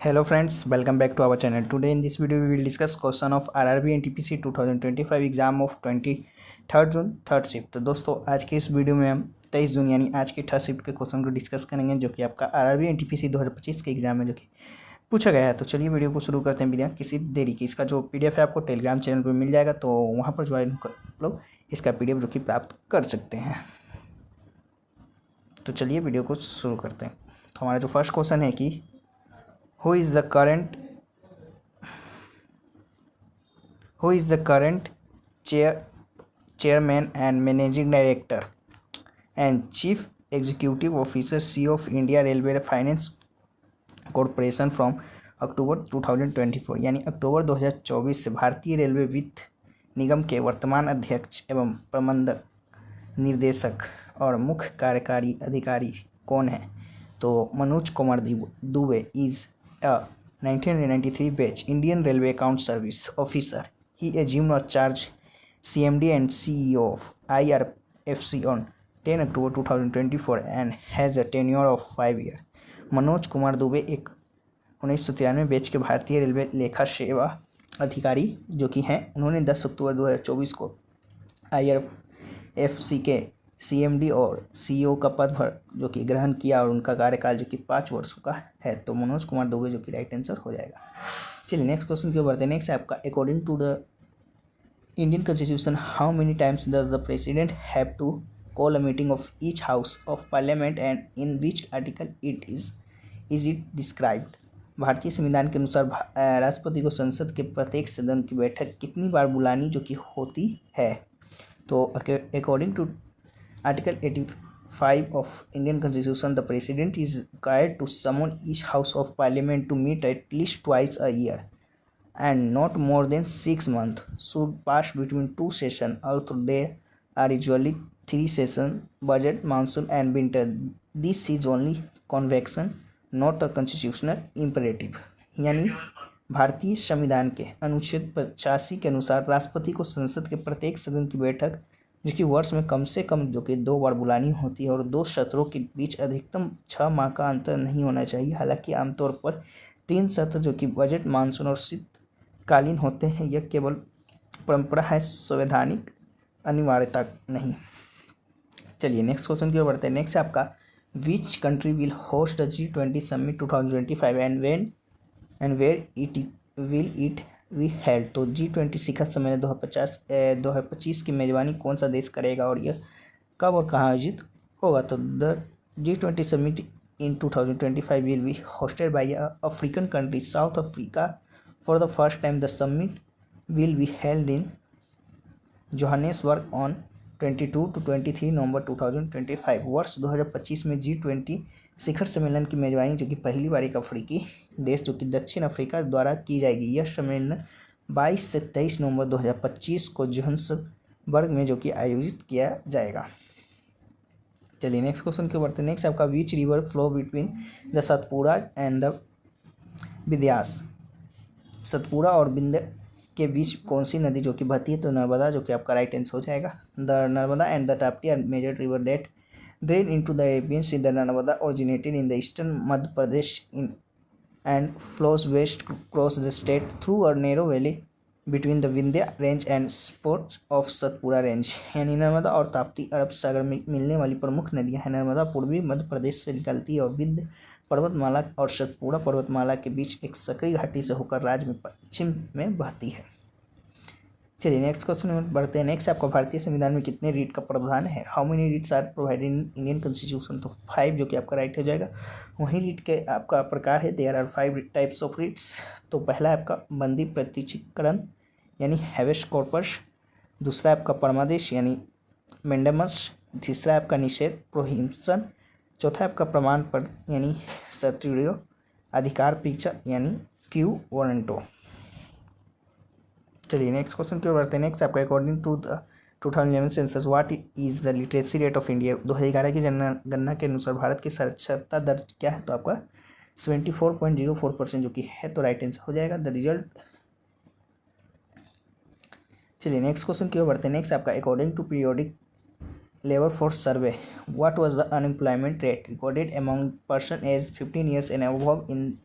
Hello friends, welcome back to our channel. Today in this video we will discuss question of RRB NTPC 2025 exam of 23 June third shift. तो दोस्तों आज के इस video में हम 23 जून यानी आज की थर्ड शिफ्ट के क्वेश्चन को डिस्कस करेंगे जो कि आपका RRB NTPC 2025 के एग्जाम में जो कि पूछा गया है। तो चलिए वीडियो को शुरू करते हैं बिना किसी देरी की। इसका जो PDF है आपको टेलीग्राम चैनल पर मिल जाएगा, तो वहाँ पर ज्वाइन होकर आप लोग इसका PDF जो कि प्राप्त कर सकते हैं। तो चलिए वीडियो को शुरू करते हैं। तो हमारा जो फर्स्ट क्वेश्चन है कि who is the current chairman and managing director and chief executive officer CEO of India Railway Finance Corporation from अक्टूबर 2024 यानी अक्टूबर 2024 से भारतीय रेलवे वित्त निगम के वर्तमान अध्यक्ष एवं प्रबंधक निर्देशक और मुख्य कार्यकारी अधिकारी कौन है? तो Manoj Kumar Dubey is a 1993 batch Indian Railway Account Service officer. He assumed a charge CMD and CEO of IRFC on 10 October 2024 and has a tenure of 5 years. Manoj Kumar Dubey एक 1993 बैच के भारतीय रेलवे लेखा सेवा अधिकारी जो कि हैं, उन्होंने 10 अक्टूबर 2024 को IRFC के CMD और CEO का पदभार जो कि ग्रहण किया और उनका कार्यकाल जो कि 5 वर्षों का है। तो मनोज कुमार दुबे जो कि राइट आंसर हो जाएगा। चलिए नेक्स्ट क्वेश्चन की ओर बढ़ते हैं। नेक्स्ट है आपका according to the Indian constitution how many times does the president have to call a meeting of each house of parliament and in which article is it described? भारतीय संविधान के अनुसार राष्ट्रपति को संसद के प्रत्येक सदन की बैठक कितनी बार बुलानी जो कि होती है? तो according to Article 85 of Indian Constitution, the President is required to summon each House of Parliament to meet at least twice a year and not more than 6 months should pass between two sessions, although there are usually 3 sessions, budget, monsoon and winter. This is only convention, not a constitutional imperative. यानी भारतीय संविधान के अनुच्छेद 85 के अनुसार राष्ट्रपति को संसद के प्रत्येक सदन की बैठक जो कि वर्ष में कम से कम जो कि 2 बार बुलानी होती है और 2 सत्रों के बीच अधिकतम 6 माह का अंतर नहीं होना चाहिए। हालांकि आमतौर पर 3 सत्र जो कि बजट, मानसून और शीतकालीन होते हैं, यह केवल परंपरा है, संवैधानिक अनिवार्यता नहीं। चलिए नेक्स्ट क्वेश्चन की ओर बढ़ते हैं। नेक्स्ट है आपका which country will host the G20 summit 2025 and where it will it be held? तो G20 शिखर सम्मेलन 2025 की मेजबानी कौन सा देश करेगा और यह कब और कहाँ आयोजित होगा? तो the G20 summit in 2025 will be hosted by African country south Africa for the first time. The summit will be held in Johannesburg on 22 to 23 नवंबर 2025। वर्ष 2025 में G20 शिखर सम्मेलन की मेजबानी जो कि पहली बार एक अफ्रीकी देश जो कि दक्षिण अफ्रीका द्वारा की जाएगी। यह सम्मेलन 22 से 23 नवंबर 2025 को जोहान्सबर्ग में जो कि आयोजित किया जाएगा। चलिए नेक्स्ट क्वेश्चन की बढ़ते हैं। नेक्स्ट आपका which river flow between the Satpura and the Vindhyas? Satpura और विंध्य के बीच कौन सी नदी जो कि बहती है? तो नर्मदा जो कि आपका राइट आंसर हो जाएगा। The Narmada and the Tapti are major river that drain into the Arabian Sea. The Narmada originated in the eastern Madhya Pradesh and flows west across the state through a narrow valley between the Vindhya range and spurs of Satpura range। यानी नर्मदा और ताप्ती अरब सागर में मिलने वाली प्रमुख नदियां हैं। नर्मदा पूर्वी मध्य प्रदेश से निकलती है और विंध्य पर्वतमाला और सतपुड़ा पर्वतमाला के बीच एक सकरी घाटी से होकर राज्य में पश्चिम में बहती है। चलिए नेक्स्ट क्वेश्चन में बढ़ते हैं। नेक्स्ट आपका भारतीय संविधान में कितने रीट का प्रावधान है? How many writs are provided in Indian constitution? तो 5 जो कि आपका राइट हो जाएगा। वहीं रीट के आपका प्रकार है, there are 5 types of writs. तो पहला है आपका बंदी प्रत्यक्षीकरण यानी हैवेस कॉर्पस, दूसरा आपका परमादेश यानी मेंडेमस, तीसरा आपका निषेध प्रोहिबिशन, चौथा आपका प्रमाण पत्र यानी सर्टिडियो, अधिकार परीक्षा यानी क्यू वारंटो। चलिए नेक्स्ट क्वेश्चन की ओर बढ़ते हैं। नेक्स्ट आपका according to the 2011 census what is the literacy rate of India? 2011 की जनगणना के अनुसार भारत की साक्षरता दर क्या है? तो आपका 74.04% जो कि है, तो राइट आंसर हो जाएगा द रिजल्ट। चलिए नेक्स्ट क्वेश्चन की ओर बढ़ते हैं। नेक्स्ट आपका according to periodic labour force survey what was the unemployment rate recorded among person aged 15 years and above in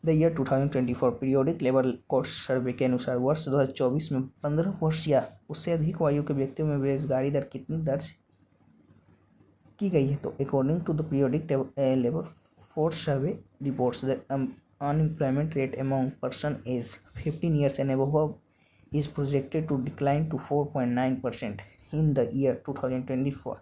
the year 2024 periodic labour force survey के अनुसार वर्ष 2024 में 15 वर्ष या उससे अधिक आयु के व्यक्तियों में बेरोजगारी दर कितनी दर्ज की गई है? तो according to the periodic labour force survey reports the unemployment rate among person age 15 years and above is projected to decline to 4.9% in the year 2024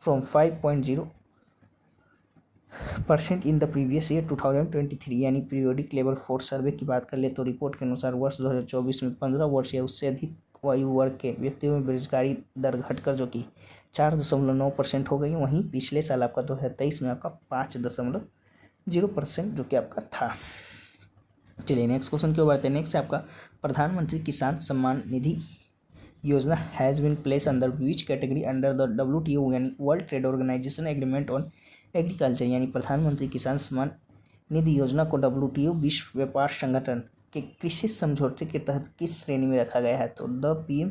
from 5.0% in the previous year 2023। यानी पीरियोडिक लेबर फोर्स सर्वे की बात कर ले तो report के अनुसार वर्ष 2024 में 15 वर्ष या उससे अधिक आयु वर्ग के व्यक्तियों में बेरोजगारी दर घटकर जो कि 4.9% हो गई, वहीं पिछले साल आपका 2023 में आपका 5.0% जो कि आपका था। चलिए नेक्स्ट क्वेश्चन की ओर बढ़ते हैं। नेक्स्ट है आपका प्रधानमंत्री किसान Samman Nidhi Yojana has been place under which category under the WTO यानी world trade organisation agreement on agriculture. यानी प्रधानमंत्री किसान सम्मान निधि योजना को WTO विश्व व्यापार संगठन के कृषि समझौते के तहत किस श्रेणी में रखा गया है? तो the PM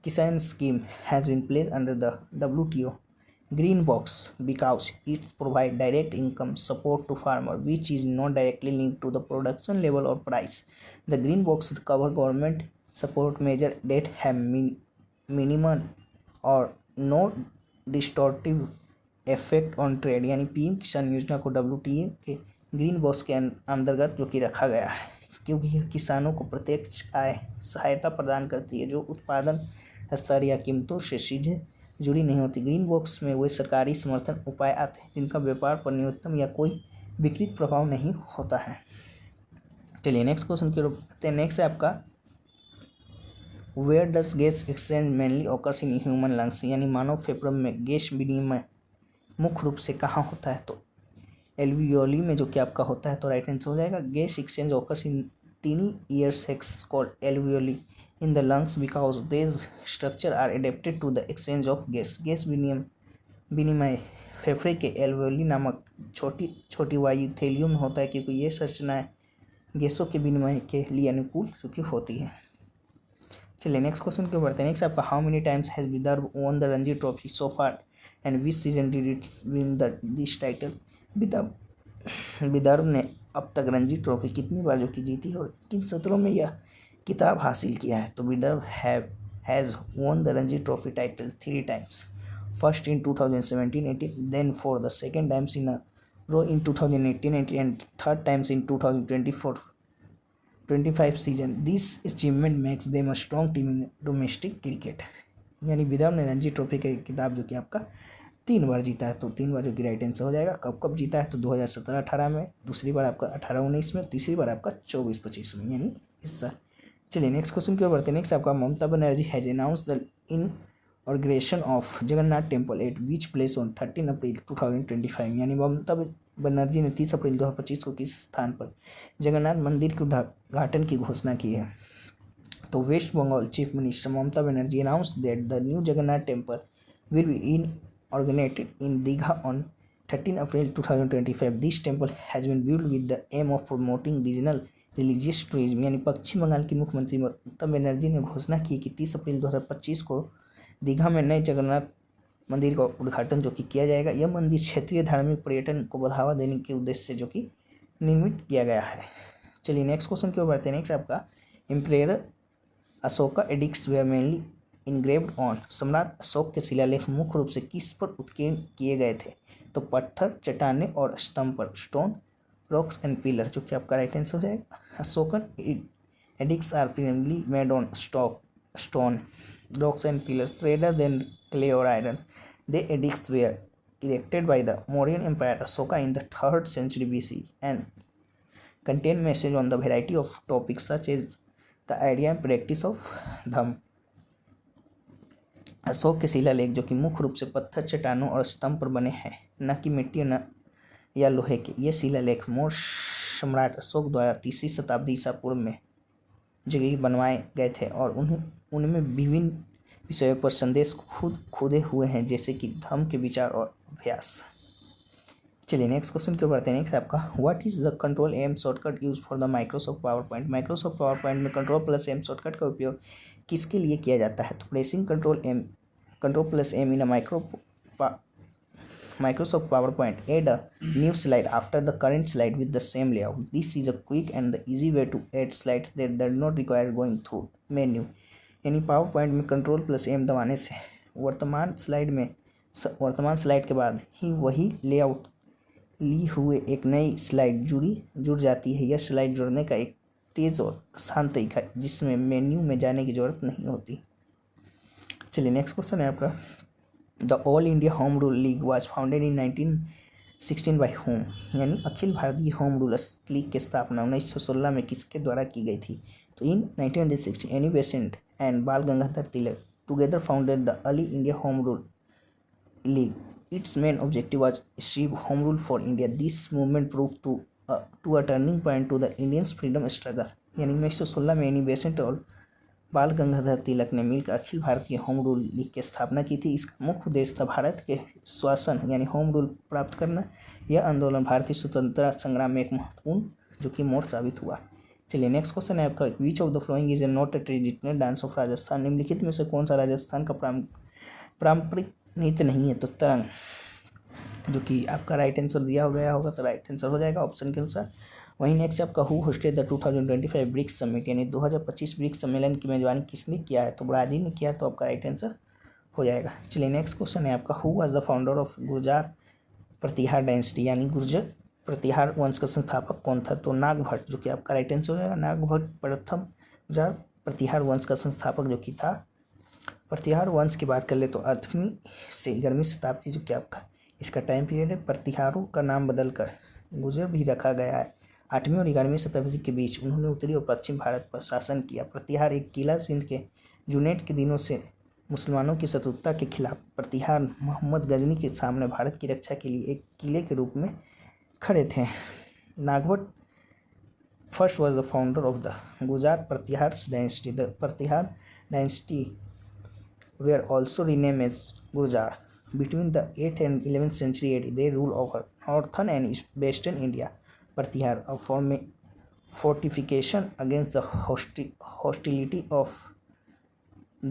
Kisan scheme has been place under the WTO green box because it provide direct income support to farmer which is not directly linked to the production level or price. The green box cover government support measure that have minimal or no distortive effect on trade। यानी PM किसान योजना को WTO के green box के अंतर्गत जो कि रखा गया है क्योंकि यह किसानों को प्रत्यक्ष आय सहायता प्रदान करती है जो उत्पादन स्तर या कीमतों से सीधे जुड़ी नहीं होती। ग्रीन बॉक्स में वे सरकारी समर्थन उपाय आते हैं जिनका व्यापार पर न्यूनतम या कोई विपरीत प्रभाव नहीं होता है। चलिए नेक्स्ट क्वेश्चन की ओर बढ़ते हैं। नेक्स्ट है आपका where does gas exchange mainly occurs in human lungs. यानी मानव फेफड़ों में गैस विनिमय मुख्य रूप से कहाँ होता है? तो एल्वियोली में जो कि आपका होता है। तो राइट आंसर हो जाएगा gas exchange occurs in tiny air sacs called alveoli in the lungs because these structure are adapted to the exchange of gas। Gas विनिमय फेफड़े के एल्वियोली नामक छोटी छोटी वायु थैलियों में होता है क्योंकि ये संरचनाएं गैसों के विनिमय के लिए अनुकूल चूँकि होती है। चलिए नेक्स्ट क्वेश्चन की ओर बढ़ते हैं। नेक्स्ट आपका how many times has Vidarbha won the Ranji trophy so far and which season did it's win this title. Vidarbha ने अब तक रणजी ट्रॉफी कितनी बार जो कि जीती है और किन सत्रों में यह किताब हासिल किया है? तो Vidarbha has won the Ranji Trophy title 3 times, first in 2017-18, then for the second times in a row in 2018-19 and third times in 2024-25 season। This achievement makes them a strong team in domestic cricket। यानी विदर्भ ने Ranji trophy का किताब जो कि आपका 3 बार जीता है। तो 3 बार जो कि राइट आंसर हो जाएगा। कब कब जीता है? तो 2017-18 में, दूसरी बार आपका 18-19 में, तीसरी बार आपका 24-25 में, यानी इस साल। चलिए नेक्स्ट क्वेश्चन की ओर बढ़ते हैं। नेक्स्ट आपका Mamata Banerjee has announce the inauguration of Jagannath temple at which place on 13 April 2025। यानी ममता बनर्जी ने 30 अप्रैल 2025 को किस स्थान पर जगन्नाथ मंदिर के उद्घाटन की घोषणा की है? तो West Bengal chief minister Mamata Banerjee announce that the new Jagannath temple will be inaugurated in Digha on 13 April 2025। This temple has been built with the aim of promoting regional religious tourism. यानी पश्चिम बंगाल की मुख्यमंत्री ममता बनर्जी ने घोषणा की कि 30 अप्रैल 2025 को दीघा में नए जगन्नाथ मंदिर का उद्घाटन जो कि किया जाएगा। यह मंदिर क्षेत्रीय धार्मिक पर्यटन को बढ़ावा देने के उद्देश्य से जो कि निर्मित किया गया है। चलिए नेक्स्ट क्वेश्चन की ओर बढ़ते हैं। नेक्स्ट आपका emperor Ashoka edicts were mainly engraved on. सम्राट अशोक के शिलालेख मुख्य रूप से किस पर उत्कीर्ण किए गए थे? तो पत्थर, चट्टाने और स्तंभ पर, स्टोन, रॉक्स एंड पिलर, जो कि आपका राइट आंसर हो जाएगा। Ashokan edicts are primarily made on stone, rocks and pillars rather than clay or iron। The edicts were erected by the Mauryan Emperor Ashoka in the 3rd century BC and contain message on the variety of topics such as the idea and practice of धम्म। अशोक के शिलालेख जो कि मुख्य रूप से पत्थर, चट्टानों और स्तंभ पर बने हैं, न कि मिट्टी या लोहे के। ये शिलालेख मौर्य सम्राट अशोक द्वारा 3वीं शताब्दी ईसा पूर्व में जगह बनवाए गए थे और उनमें विभिन्न विषयों पर संदेश खुदे हुए हैं जैसे कि धम्म के विचार और अभ्यास। चलिए नेक्स्ट क्वेश्चन की ओर बढ़ते हैं। नेक्स्ट आपका what is the control M shortcut use for the Microsoft PowerPoint. Microsoft PowerPoint में कंट्रोल+M शॉर्टकट का उपयोग किसके लिए किया जाता है? तो pressing कंट्रोल+M in a Microsoft PowerPoint add a new slide after the current slide with the same layout. This is a quick and the easy way to add slides that does not require going through menu. यानी power में Ctrl+M दबाने से वर्तमान slide के बाद ही वही layout ली हुए एक नई स्लाइड जुड़ जाती है। यह स्लाइड जुड़ने का एक तेज़ और आसान तरीका है जिसमें मेन्यू में जाने की ज़रूरत नहीं होती। चलिए नेक्स्ट क्वेश्चन है आपका, the All India home rule League was founded in 1916 by whom, यानी अखिल भारतीय होम रूलर्स लीग की स्थापना 1916 में किसके द्वारा की गई थी? तो इन 1960 any Besant and Bal Gangadhar Tilak together founded the early India home rule league. Its main objective was achieve home rule for India. This movement proved to a turning point to the Indians' freedom struggle. यानी 1916 में Annie Besant और बाल गंगाधर तिलक ने मिलकर Akhil Bharatiya home rule league की स्थापना की थी। इसका मुख्य उद्देश्य था भारत के शासन यानी होम रूल प्राप्त करना। यह आंदोलन भारतीय स्वतंत्रता संग्राम में एक महत्वपूर्ण जो कि मोड़ साबित हुआ। चलिए नेक्स्ट क्वेश्चन है आपका, which of the following is a not a traditional dance of Rajasthan, निम्नलिखित में से कौन सा राजस्थान का पारंपरिक नृत्य नहीं है? तो तरंग, जो कि आपका राइट आंसर दिया गया होगा, तो राइट आंसर हो जाएगा ऑप्शन के अनुसार। वहीं नेक्स्ट आपका who hosted the 2025 BRICS summit, यानी 2025 ब्रिक्स सम्मेलन की मेजबानी किसने किया है? तो ब्राजील ने किया, तो आपका राइट आंसर हो जाएगा। चलिए नेक्स्ट क्वेश्चन है आपका, who was the founder of Gurjara Pratihara dynasty, यानी गुर्जर प्रतिहार वंश का संस्थापक कौन था? तो नागभट्ट, जो कि आपका राइट आंसर हो जाएगा। नागभट्ट प्रथम गुर्जर प्रतिहार वंश का संस्थापक जो कि था। प्रतिहार वंश की बात कर ले तो 8वीं से 11वीं शताब्दी जो कि आपका इसका टाइम पीरियड है। प्रतिहारों का नाम बदलकर गुर्जर भी रखा गया है। 8वीं और 11वीं शताब्दी के बीच उन्होंने उत्तरी और पश्चिम भारत पर शासन किया। प्रतिहार एक किला सिंध के जुनेद के दिनों से मुसलमानों की शत्रुता के खिलाफ प्रतिहार मोहम्मद गजनी के सामने भारत की रक्षा के लिए एक किले के रूप में खड़े थे। Nagabhata first was the founder of the Gurjara Pratihara dynasty. The Pratihara dynasty were also renamed as Gurjar. Between the 8th and 11th century AD, they ruled over northern and western India. Pratihar, a fortification against the hostility of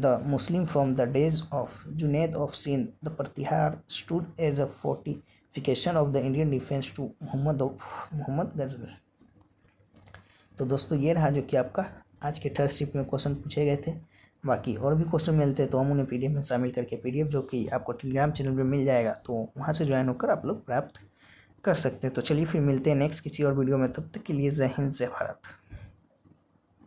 the Muslim from the days of Junaid of Sindh. The Pratihar stood as a fortification of the Indian defense to Muhammad Ghazni. तो दोस्तों ये रहा जो कि आपका आज के third shift में क्वेश्चन पूछे गए थे। बाकी और भी क्वेश्चन मिलते हैं तो हम उन्हें पीडीएफ में शामिल करके, पीडीएफ जो कि आपको टेलीग्राम चैनल पे मिल जाएगा, तो वहाँ से ज्वाइन होकर आप लोग प्राप्त कर सकते हैं। तो चलिए फिर मिलते हैं नेक्स्ट किसी और वीडियो में, तब तक के लिए जय हिंद जय भारत।